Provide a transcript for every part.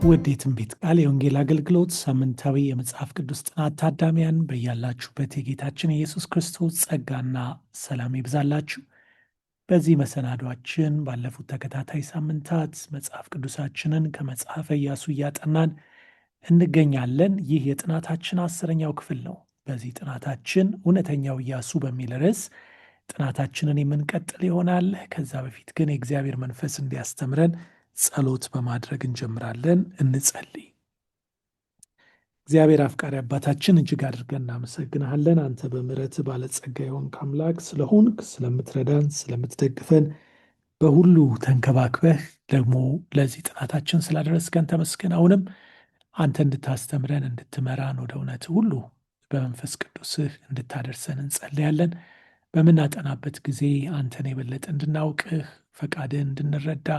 ውድ የትንቢት ቃል የወንጌል አገልግሎት ሳምንታዊ የመጽሐፍ ቅዱስ ጥናት ታዳሚያን በያላችሁበት የጌታችን ኢየሱስ ክርስቶስ ጸጋና ሰላም ይብዛላችሁ። በዚህ መሰናዷችን ባለፉት ተከታታይ ሳምንታት መጽሐፍ ቅዱሳችንን ከመጽሐፈ ኢያሱ እያጠናን እንገኛለን። ይህ የጥናታችን 10ኛው ክፍል ነው። በዚህ ጥናታችን እውነተኛው ኢያሱ በሚል ርዕስ ጥናታችንን የምንቀጥል ይሆናል። ከዛ በፊት ግን የእግዚአብሔር መንፈስ እንዲያስተምረን ጸሎት በማድረግ እንጀምራለን። እንጸልይ። እግዚአብሔር አፍቃሪ አባታችን እጅግ አድርገን እናመሰግንሃለን። አንተ በምሕረት ባለጸጋ የሆንክ አምላክ ስለሆንክ፣ ስለምትረዳን፣ ስለምትደግፈን፣ በሁሉ ተንከባክበህ ደግሞ ለዚህ ጥናታችን ስላደረስከን ተመስገን። አሁንም አንተ እንድታስተምረን፣ እንድትመራን፣ ወደ እውነት ሁሉ በመንፈስ ቅዱስህ እንድታደርሰን እንጸልያለን። በምናጠናበት ጊዜ አንተን የበለጠ እንድናውቅህ፣ ፈቃድህን እንድንረዳ፣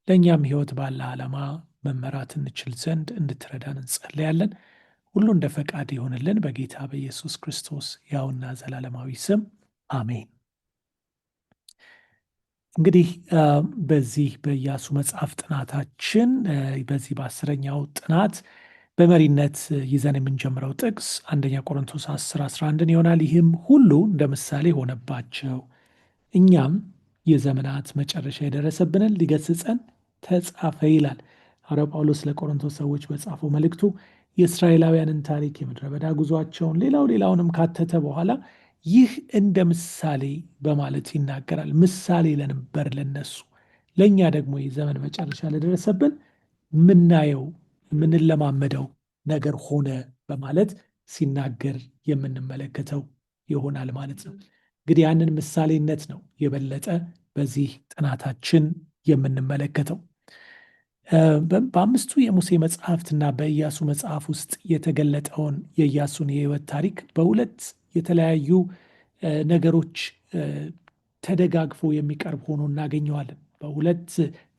ለእኛም ሕይወት ባለ ዓላማ መመራት እንችል ዘንድ እንድትረዳን እንጸልያለን። ሁሉ እንደ ፈቃድ ይሆንልን በጌታ በኢየሱስ ክርስቶስ ያውና ዘላለማዊ ስም አሜን። እንግዲህ በዚህ በኢያሱ መጽሐፍ ጥናታችን በዚህ በ10ኛው ጥናት በመሪነት ይዘን የምንጀምረው ጥቅስ 1 ቆሮንቶስ 10:11 ይሆናል። ይህም ሁሉ እንደ ምሳሌ ሆነባቸው፣ እኛም የዘመናት መጨረሻ የደረሰብንን ሊገስጸን ተጻፈ ይላል ሐዋርያው ጳውሎስ ለቆሮንቶስ ሰዎች በጻፈው መልእክቱ። የእስራኤላውያንን ታሪክ፣ የምድረ በዳ ጉዟቸውን፣ ሌላውንም ካተተ በኋላ ይህ እንደ ምሳሌ በማለት ይናገራል። ምሳሌ ለነበር ለነሱ፣ ለእኛ ደግሞ የዘመን መጨረሻ ለደረሰብን ምናየው የምንለማመደው ነገር ሆነ በማለት ሲናገር የምንመለከተው ይሆናል ማለት ነው። እንግዲህ ያንን ምሳሌነት ነው የበለጠ በዚህ ጥናታችን የምንመለከተው። በአምስቱ የሙሴ መጽሐፍትና በኢያሱ መጽሐፍ ውስጥ የተገለጠውን የኢያሱን የሕይወት ታሪክ በሁለት የተለያዩ ነገሮች ተደጋግፎ የሚቀርብ ሆኖ እናገኘዋለን። በሁለት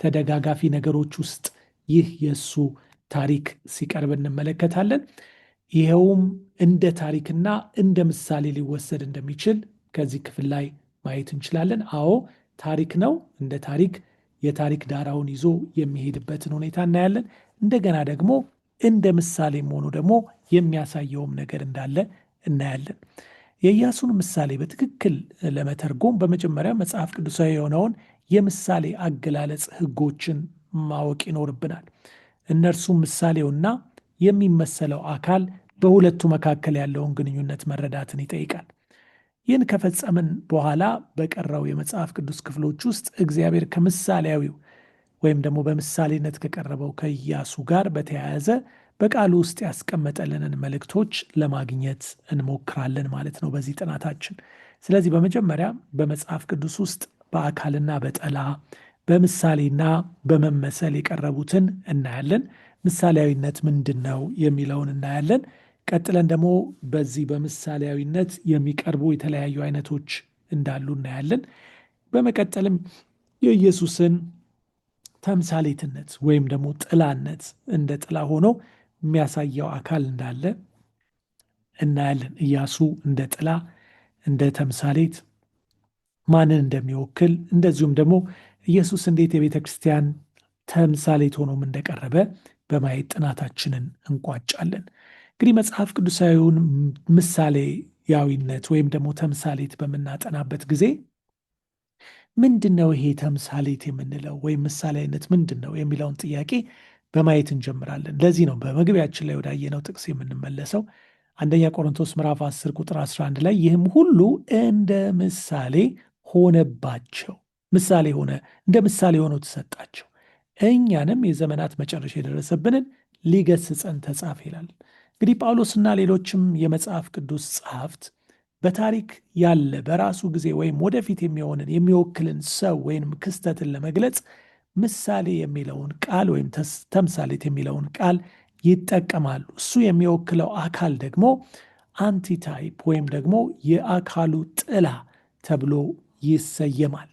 ተደጋጋፊ ነገሮች ውስጥ ይህ የእሱ ታሪክ ሲቀርብ እንመለከታለን። ይኸውም እንደ ታሪክና እንደ ምሳሌ ሊወሰድ እንደሚችል ከዚህ ክፍል ላይ ማየት እንችላለን። አዎ ታሪክ ነው። እንደ ታሪክ የታሪክ ዳራውን ይዞ የሚሄድበትን ሁኔታ እናያለን። እንደገና ደግሞ እንደ ምሳሌም ሆኖ ደግሞ የሚያሳየውም ነገር እንዳለ እናያለን። የኢያሱን ምሳሌ በትክክል ለመተርጎም በመጀመሪያ መጽሐፍ ቅዱሳዊ የሆነውን የምሳሌ አገላለጽ ሕጎችን ማወቅ ይኖርብናል። እነርሱም ምሳሌውና የሚመሰለው አካል በሁለቱ መካከል ያለውን ግንኙነት መረዳትን ይጠይቃል። ይህን ከፈጸምን በኋላ በቀረው የመጽሐፍ ቅዱስ ክፍሎች ውስጥ እግዚአብሔር ከምሳሌያዊው ወይም ደግሞ በምሳሌነት ከቀረበው ከኢያሱ ጋር በተያያዘ በቃሉ ውስጥ ያስቀመጠልንን መልእክቶች ለማግኘት እንሞክራለን ማለት ነው በዚህ ጥናታችን። ስለዚህ በመጀመሪያ በመጽሐፍ ቅዱስ ውስጥ በአካልና በጠላ በምሳሌና በመመሰል የቀረቡትን እናያለን። ምሳሌያዊነት ምንድን ነው የሚለውን እናያለን። ቀጥለን ደግሞ በዚህ በምሳሌያዊነት የሚቀርቡ የተለያዩ አይነቶች እንዳሉ እናያለን። በመቀጠልም የኢየሱስን ተምሳሌትነት ወይም ደግሞ ጥላነት እንደ ጥላ ሆኖ የሚያሳየው አካል እንዳለ እናያለን። ኢያሱ እንደ ጥላ፣ እንደ ተምሳሌት ማንን እንደሚወክል፣ እንደዚሁም ደግሞ ኢየሱስ እንዴት የቤተ ክርስቲያን ተምሳሌት ሆኖም እንደቀረበ በማየት ጥናታችንን እንቋጫለን። እንግዲህ መጽሐፍ ቅዱሳዊውን ምሳሌያዊነት ወይም ደግሞ ተምሳሌት በምናጠናበት ጊዜ ምንድን ነው ይሄ ተምሳሌት የምንለው ወይም ምሳሌያዊነት ምንድን ነው የሚለውን ጥያቄ በማየት እንጀምራለን። ለዚህ ነው በመግቢያችን ላይ ወዳየነው ጥቅስ የምንመለሰው። 1 ቆሮንቶስ ምዕራፍ 10 ቁጥር 11 ላይ ይህም ሁሉ እንደ ምሳሌ ሆነባቸው፣ ምሳሌ ሆነ፣ እንደ ምሳሌ ሆኖ ተሰጣቸው፣ እኛንም የዘመናት መጨረሻ የደረሰብንን ሊገስጸን ተጻፈ ይላል። እንግዲህ ጳውሎስና ሌሎችም የመጽሐፍ ቅዱስ ጸሐፍት በታሪክ ያለ በራሱ ጊዜ ወይም ወደፊት የሚሆንን የሚወክልን ሰው ወይም ክስተትን ለመግለጽ ምሳሌ የሚለውን ቃል ወይም ተምሳሌት የሚለውን ቃል ይጠቀማሉ። እሱ የሚወክለው አካል ደግሞ አንቲታይፕ ወይም ደግሞ የአካሉ ጥላ ተብሎ ይሰየማል።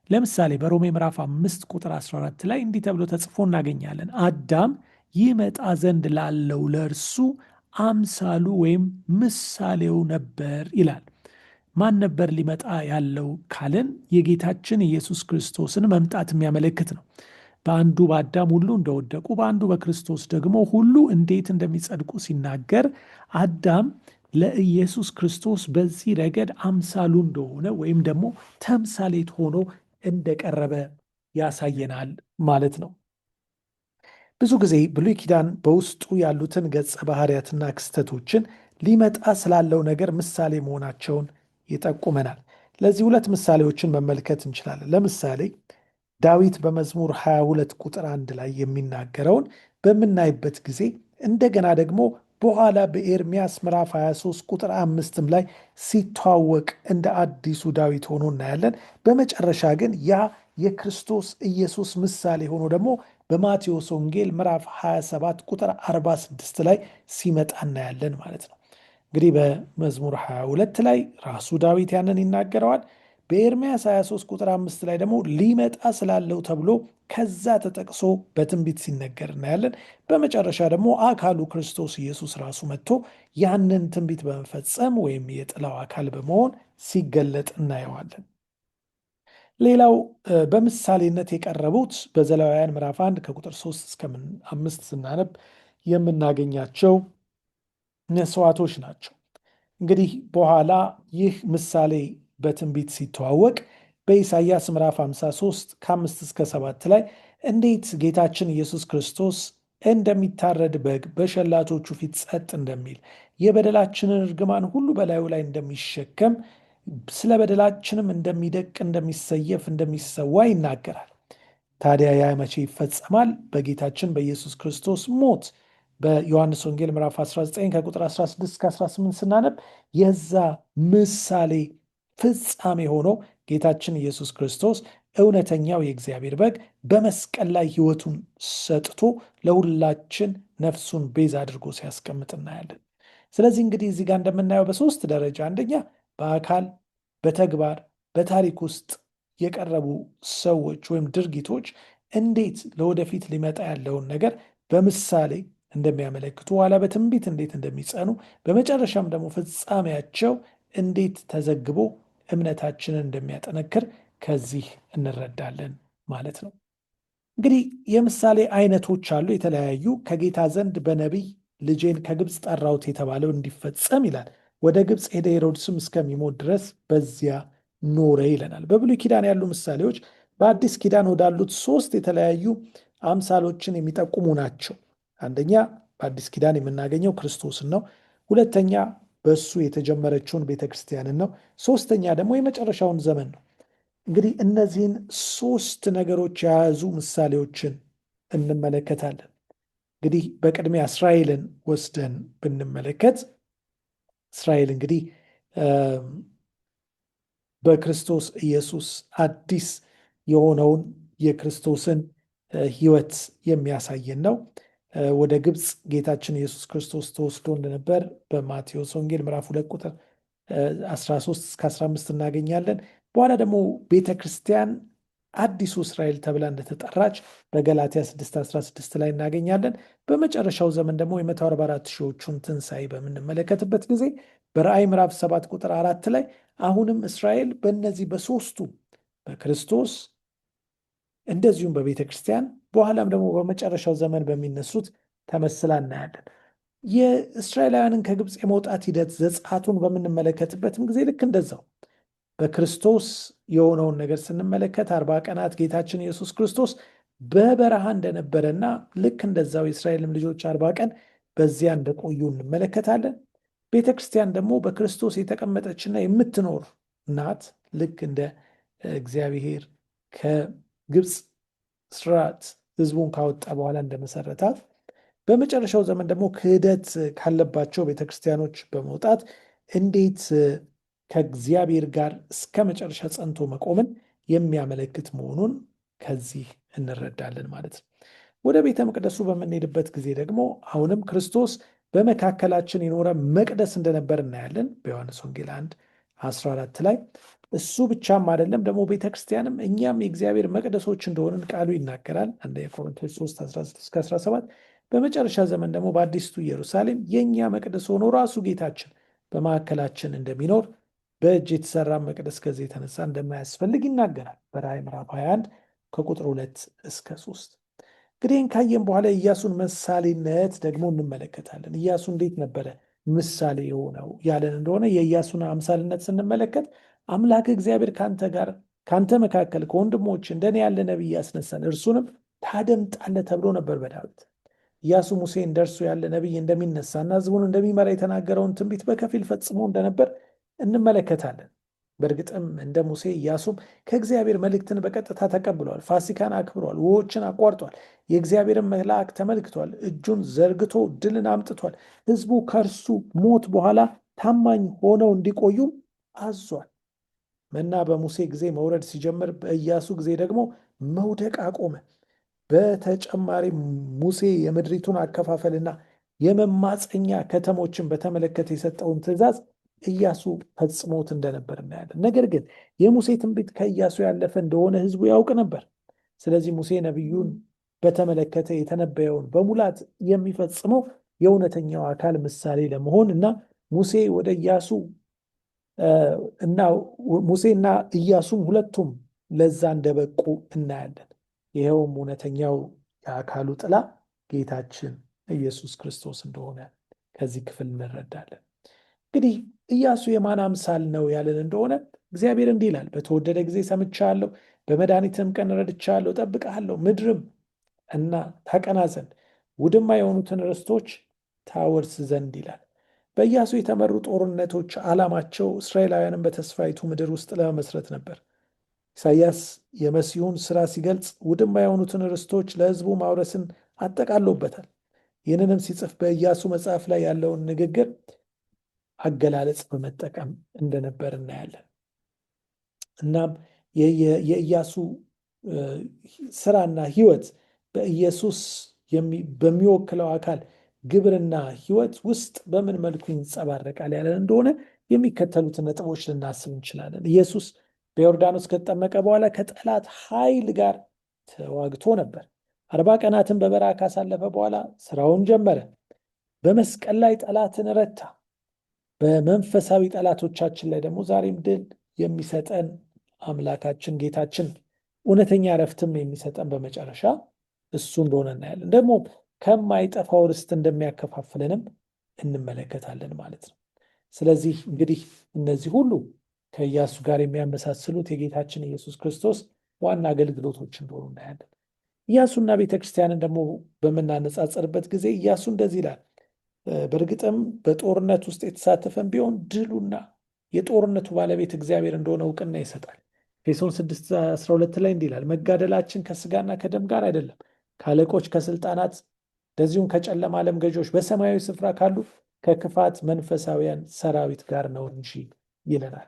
ለምሳሌ በሮሜ ምዕራፍ 5 ቁጥር 14 ላይ እንዲህ ተብሎ ተጽፎ እናገኛለን። አዳም ይመጣ ዘንድ ላለው ለእርሱ አምሳሉ ወይም ምሳሌው ነበር ይላል። ማን ነበር ሊመጣ ያለው ካልን የጌታችን ኢየሱስ ክርስቶስን መምጣት የሚያመለክት ነው። በአንዱ በአዳም ሁሉ እንደወደቁ በአንዱ በክርስቶስ ደግሞ ሁሉ እንዴት እንደሚጸድቁ ሲናገር አዳም ለኢየሱስ ክርስቶስ በዚህ ረገድ አምሳሉ እንደሆነ ወይም ደግሞ ተምሳሌት ሆኖ እንደቀረበ ያሳየናል ማለት ነው። ብዙ ጊዜ ብሉይ ኪዳን በውስጡ ያሉትን ገጸ ባህሪያትና ክስተቶችን ሊመጣ ስላለው ነገር ምሳሌ መሆናቸውን ይጠቁመናል። ለዚህ ሁለት ምሳሌዎችን መመልከት እንችላለን። ለምሳሌ ዳዊት በመዝሙር 22 ቁጥር 1 ላይ የሚናገረውን በምናይበት ጊዜ እንደገና ደግሞ በኋላ በኤርሚያስ ምዕራፍ 23 ቁጥር 5ም ላይ ሲተዋወቅ እንደ አዲሱ ዳዊት ሆኖ እናያለን። በመጨረሻ ግን ያ የክርስቶስ ኢየሱስ ምሳሌ ሆኖ ደግሞ በማቴዎስ ወንጌል ምዕራፍ 27 ቁጥር 46 ላይ ሲመጣ እናያለን ማለት ነው። እንግዲህ በመዝሙር 22 ላይ ራሱ ዳዊት ያንን ይናገረዋል። በኤርምያስ 23 ቁጥር 5 ላይ ደግሞ ሊመጣ ስላለው ተብሎ ከዛ ተጠቅሶ በትንቢት ሲነገር እናያለን። በመጨረሻ ደግሞ አካሉ ክርስቶስ ኢየሱስ ራሱ መጥቶ ያንን ትንቢት በመፈጸም ወይም የጥላው አካል በመሆን ሲገለጥ እናየዋለን። ሌላው በምሳሌነት የቀረቡት በዘሌዋውያን ምዕራፍ 1 ከቁጥር 3 እስከ 5 ስናነብ የምናገኛቸው መስዋዕቶች ናቸው። እንግዲህ በኋላ ይህ ምሳሌ በትንቢት ሲተዋወቅ በኢሳይያስ ምዕራፍ 53 ከ5 እስከ 7 ላይ እንዴት ጌታችን ኢየሱስ ክርስቶስ እንደሚታረድ በግ በሸላቶቹ ፊት ጸጥ እንደሚል የበደላችንን እርግማን ሁሉ በላዩ ላይ እንደሚሸከም ስለ በደላችንም እንደሚደቅ እንደሚሰየፍ እንደሚሰዋ ይናገራል። ታዲያ ያ መቼ ይፈጸማል? በጌታችን በኢየሱስ ክርስቶስ ሞት። በዮሐንስ ወንጌል ምዕራፍ 19 ከቁጥር 16 እስከ 18 ስናነብ የዛ ምሳሌ ፍጻሜ ሆኖ ጌታችን ኢየሱስ ክርስቶስ እውነተኛው የእግዚአብሔር በግ በመስቀል ላይ ሕይወቱን ሰጥቶ ለሁላችን ነፍሱን ቤዛ አድርጎ ሲያስቀምጥ እናያለን። ስለዚህ እንግዲህ እዚህ ጋር እንደምናየው በሶስት ደረጃ፣ አንደኛ በአካል በተግባር በታሪክ ውስጥ የቀረቡ ሰዎች ወይም ድርጊቶች እንዴት ለወደፊት ሊመጣ ያለውን ነገር በምሳሌ እንደሚያመለክቱ፣ ኋላ በትንቢት እንዴት እንደሚጸኑ፣ በመጨረሻም ደግሞ ፍጻሜያቸው እንዴት ተዘግቦ እምነታችንን እንደሚያጠነክር ከዚህ እንረዳለን ማለት ነው። እንግዲህ የምሳሌ አይነቶች አሉ የተለያዩ። ከጌታ ዘንድ በነቢይ ልጄን ከግብፅ ጠራሁት የተባለው እንዲፈጸም ይላል። ወደ ግብፅ ሄደ፣ ሄሮድስም እስከሚሞት ድረስ በዚያ ኖረ ይለናል። በብሉይ ኪዳን ያሉ ምሳሌዎች በአዲስ ኪዳን ወዳሉት ሶስት የተለያዩ አምሳሎችን የሚጠቁሙ ናቸው። አንደኛ በአዲስ ኪዳን የምናገኘው ክርስቶስን ነው። ሁለተኛ በእሱ የተጀመረችውን ቤተክርስቲያንን ነው። ሶስተኛ ደግሞ የመጨረሻውን ዘመን ነው። እንግዲህ እነዚህን ሶስት ነገሮች የያዙ ምሳሌዎችን እንመለከታለን። እንግዲህ በቅድሚያ እስራኤልን ወስደን ብንመለከት እስራኤል እንግዲህ በክርስቶስ ኢየሱስ አዲስ የሆነውን የክርስቶስን ሕይወት የሚያሳየን ነው። ወደ ግብፅ ጌታችን ኢየሱስ ክርስቶስ ተወስዶ እንደነበር በማቴዎስ ወንጌል ምዕራፍ 2 ቁጥር 13 እስከ 15 እናገኛለን። በኋላ ደግሞ ቤተ ክርስቲያን አዲሱ እስራኤል ተብላ እንደተጠራች በገላትያ 6:16 ላይ እናገኛለን። በመጨረሻው ዘመን ደግሞ የ144 ሺዎቹን ትንሣኤ በምንመለከትበት ጊዜ በራእይ ምዕራፍ 7 ቁጥር 4 ላይ አሁንም እስራኤል በእነዚህ በሶስቱ በክርስቶስ እንደዚሁም በቤተ ክርስቲያን በኋላም ደግሞ በመጨረሻው ዘመን በሚነሱት ተመስላ እናያለን። የእስራኤላውያንን ከግብፅ የመውጣት ሂደት ዘጸአቱን በምንመለከትበትም ጊዜ ልክ እንደዛው በክርስቶስ የሆነውን ነገር ስንመለከት 40 ቀናት ጌታችን ኢየሱስ ክርስቶስ በበረሃ እንደነበረና ልክ እንደዛው የእስራኤልም ልጆች 40 ቀን በዚያ እንደቆዩ እንመለከታለን። ቤተ ክርስቲያን ደግሞ በክርስቶስ የተቀመጠችና የምትኖር ናት። ልክ እንደ እግዚአብሔር ከግብፅ ስርዓት ሕዝቡን ካወጣ በኋላ እንደመሰረታት በመጨረሻው ዘመን ደግሞ ክህደት ካለባቸው ቤተክርስቲያኖች በመውጣት እንዴት ከእግዚአብሔር ጋር እስከ መጨረሻ ጸንቶ መቆምን የሚያመለክት መሆኑን ከዚህ እንረዳለን ማለት ነው። ወደ ቤተ መቅደሱ በምንሄድበት ጊዜ ደግሞ አሁንም ክርስቶስ በመካከላችን የኖረ መቅደስ እንደነበር እናያለን። በዮሐንስ ወንጌል 1:14 ላይ እሱ ብቻም አይደለም ደግሞ ቤተክርስቲያንም እኛም የእግዚአብሔር መቅደሶች እንደሆንን ቃሉ ይናገራል። አንደኛ ቆሮንቶስ 3:16-17 በመጨረሻ ዘመን ደግሞ በአዲስቱ ኢየሩሳሌም የእኛ መቅደስ ሆኖ ራሱ ጌታችን በመካከላችን እንደሚኖር በእጅ የተሰራ መቅደስ ከዚህ የተነሳ እንደማያስፈልግ ይናገራል በራእይ ምዕራፍ 21 ከቁጥር 2-3። እንግዲህ ካየን በኋላ የኢያሱን ምሳሌነት ደግሞ እንመለከታለን። ኢያሱ እንዴት ነበረ ምሳሌ የሆነው ያለን እንደሆነ የኢያሱን አምሳልነት ስንመለከት አምላክ እግዚአብሔር ከአንተ መካከል ከወንድሞች እንደኔ ያለ ነቢይ ያስነሳል፣ እርሱንም ታደምጣለህ ተብሎ ነበር በዳዊት። ኢያሱ ሙሴ እንደርሱ ያለ ነቢይ እንደሚነሳና ሕዝቡን እንደሚመራ የተናገረውን ትንቢት በከፊል ፈጽሞ እንደነበር እንመለከታለን። በእርግጥም እንደ ሙሴ ኢያሱም ከእግዚአብሔር መልእክትን በቀጥታ ተቀብሏል። ፋሲካን አክብሯል። ውኆችን አቋርጧል። የእግዚአብሔርን መልአክ ተመልክቷል። እጁን ዘርግቶ ድልን አምጥቷል። ሕዝቡ ከእርሱ ሞት በኋላ ታማኝ ሆነው እንዲቆዩም አዟል። መና በሙሴ ጊዜ መውረድ ሲጀምር በኢያሱ ጊዜ ደግሞ መውደቅ አቆመ። በተጨማሪ ሙሴ የምድሪቱን አከፋፈልና የመማፀኛ ከተሞችን በተመለከተ የሰጠውን ትእዛዝ ኢያሱ ፈጽሞት እንደነበር እናያለን። ነገር ግን የሙሴ ትንቢት ከኢያሱ ያለፈ እንደሆነ ሕዝቡ ያውቅ ነበር። ስለዚህ ሙሴ ነቢዩን በተመለከተ የተነበየውን በሙላት የሚፈጽመው የእውነተኛው አካል ምሳሌ ለመሆን እና ሙሴና ኢያሱም ሁለቱም ለዛ እንደበቁ እናያለን። ይኸውም እውነተኛው የአካሉ ጥላ ጌታችን ኢየሱስ ክርስቶስ እንደሆነ ከዚህ ክፍል እንረዳለን። እንግዲህ ኢያሱ የማን አምሳል ነው ያለን እንደሆነ እግዚአብሔር እንዲህ ይላል፣ በተወደደ ጊዜ ሰምቻለሁ፣ በመድኃኒትም ቀን ረድቻለሁ፣ እጠብቅሃለሁ፣ ምድርም እና ታቀና ዘንድ ውድማ የሆኑትን ርስቶች ታወርስ ዘንድ ይላል። በኢያሱ የተመሩ ጦርነቶች ዓላማቸው እስራኤላውያንን በተስፋይቱ ምድር ውስጥ ለመመስረት ነበር። ኢሳይያስ የመሲሁን ሥራ ሲገልጽ ውድማ የሆኑትን ርስቶች ለሕዝቡ ማውረስን አጠቃሎበታል። ይህንንም ሲጽፍ በኢያሱ መጽሐፍ ላይ ያለውን ንግግር አገላለጽ በመጠቀም እንደነበር እናያለን። እናም የኢያሱ ስራና ሕይወት በኢየሱስ በሚወክለው አካል ግብርና ሕይወት ውስጥ በምን መልኩ ይንጸባረቃል ያለን እንደሆነ የሚከተሉትን ነጥቦች ልናስብ እንችላለን። ኢየሱስ በዮርዳኖስ ከተጠመቀ በኋላ ከጠላት ኃይል ጋር ተዋግቶ ነበር። 40 ቀናትን በበረሃ ካሳለፈ በኋላ ስራውን ጀመረ። በመስቀል ላይ ጠላትን ረታ። በመንፈሳዊ ጠላቶቻችን ላይ ደግሞ ዛሬም ድል የሚሰጠን አምላካችን ጌታችን እውነተኛ ረፍትም የሚሰጠን በመጨረሻ እሱ እንደሆነ እናያለን። ደግሞ ከማይጠፋው ርስት እንደሚያከፋፍለንም እንመለከታለን ማለት ነው። ስለዚህ እንግዲህ እነዚህ ሁሉ ከኢያሱ ጋር የሚያመሳስሉት የጌታችን ኢየሱስ ክርስቶስ ዋና አገልግሎቶች እንደሆኑ እናያለን። ኢያሱና ቤተክርስቲያንን ደግሞ በምናነጻጸርበት ጊዜ ኢያሱ እንደዚህ ይላል፣ በእርግጥም በጦርነት ውስጥ የተሳተፈን ቢሆን ድሉና የጦርነቱ ባለቤት እግዚአብሔር እንደሆነ እውቅና ይሰጣል። ኤፌሶን 6:12 ላይ እንዲህ ይላል፣ መጋደላችን ከስጋና ከደም ጋር አይደለም፣ ከአለቆች ከስልጣናት፣ እንደዚሁም ከጨለማ ዓለም ገዢዎች፣ በሰማያዊ ስፍራ ካሉ ከክፋት መንፈሳውያን ሰራዊት ጋር ነው እንጂ ይለናል።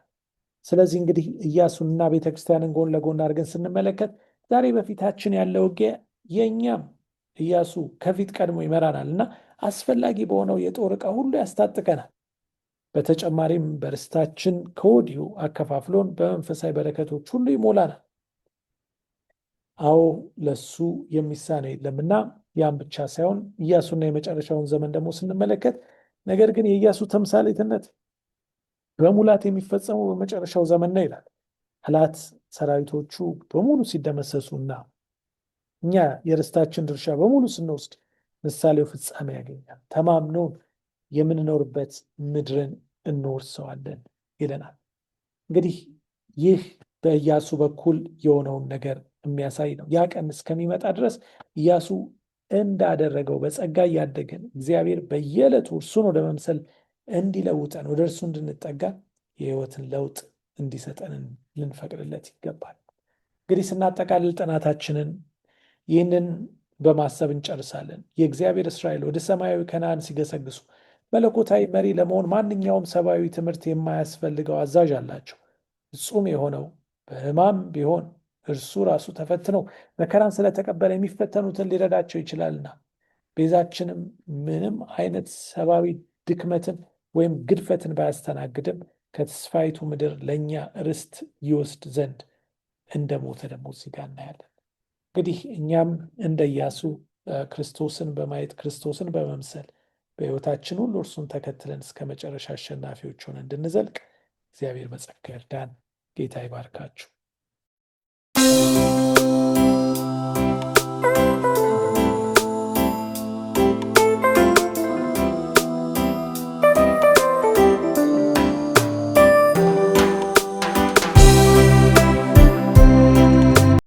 ስለዚህ እንግዲህ ኢያሱንና ቤተክርስቲያንን ጎን ለጎን አድርገን ስንመለከት ዛሬ በፊታችን ያለው ውጊያ የእኛም ኢያሱ ከፊት ቀድሞ ይመራናል እና አስፈላጊ በሆነው የጦር ዕቃ ሁሉ ያስታጥቀናል። በተጨማሪም በርስታችን ከወዲሁ አከፋፍሎን በመንፈሳዊ በረከቶች ሁሉ ይሞላናል። አዎ ለሱ የሚሳነው የለምና ያም ብቻ ሳይሆን ኢያሱና የመጨረሻውን ዘመን ደግሞ ስንመለከት ነገር ግን የኢያሱ ተምሳሌትነት በሙላት የሚፈጸመው በመጨረሻው ዘመን ነው ይላል። ጠላት ሰራዊቶቹ በሙሉ ሲደመሰሱና እኛ የርስታችን ድርሻ በሙሉ ስንወስድ ምሳሌው ፍጻሜ ያገኛል። ተማምኖን የምንኖርበት ምድርን እንወርሰዋለን ይለናል። እንግዲህ ይህ በኢያሱ በኩል የሆነውን ነገር የሚያሳይ ነው። ያ ቀን እስከሚመጣ ድረስ ኢያሱ እንዳደረገው በጸጋ እያደገን እግዚአብሔር በየዕለቱ እርሱን ወደ መምሰል እንዲለውጠን ወደ እርሱ እንድንጠጋ የሕይወትን ለውጥ እንዲሰጠን ልንፈቅድለት ይገባል። እንግዲህ ስናጠቃልል ጥናታችንን ይህንን በማሰብ እንጨርሳለን። የእግዚአብሔር እስራኤል ወደ ሰማያዊ ከነዓን ሲገሰግሱ መለኮታዊ መሪ ለመሆን ማንኛውም ሰብአዊ ትምህርት የማያስፈልገው አዛዥ አላቸው። ፍጹም የሆነው በሕማም ቢሆን እርሱ ራሱ ተፈትኖ መከራን ስለተቀበለ የሚፈተኑትን ሊረዳቸው ይችላልና ቤዛችንም ምንም አይነት ሰብአዊ ድክመትን ወይም ግድፈትን ባያስተናግድም ከተስፋይቱ ምድር ለእኛ ርስት ይወስድ ዘንድ እንደሞተ ደግሞ እዚህ ጋር እናያለን። እንግዲህ እኛም እንደ ኢያሱ ክርስቶስን በማየት ክርስቶስን በመምሰል በሕይወታችን ሁሉ እርሱን ተከትለን እስከ መጨረሻ አሸናፊዎች ሆነን እንድንዘልቅ እግዚአብሔር በጸጋ ይርዳን። ጌታ ይባርካችሁ።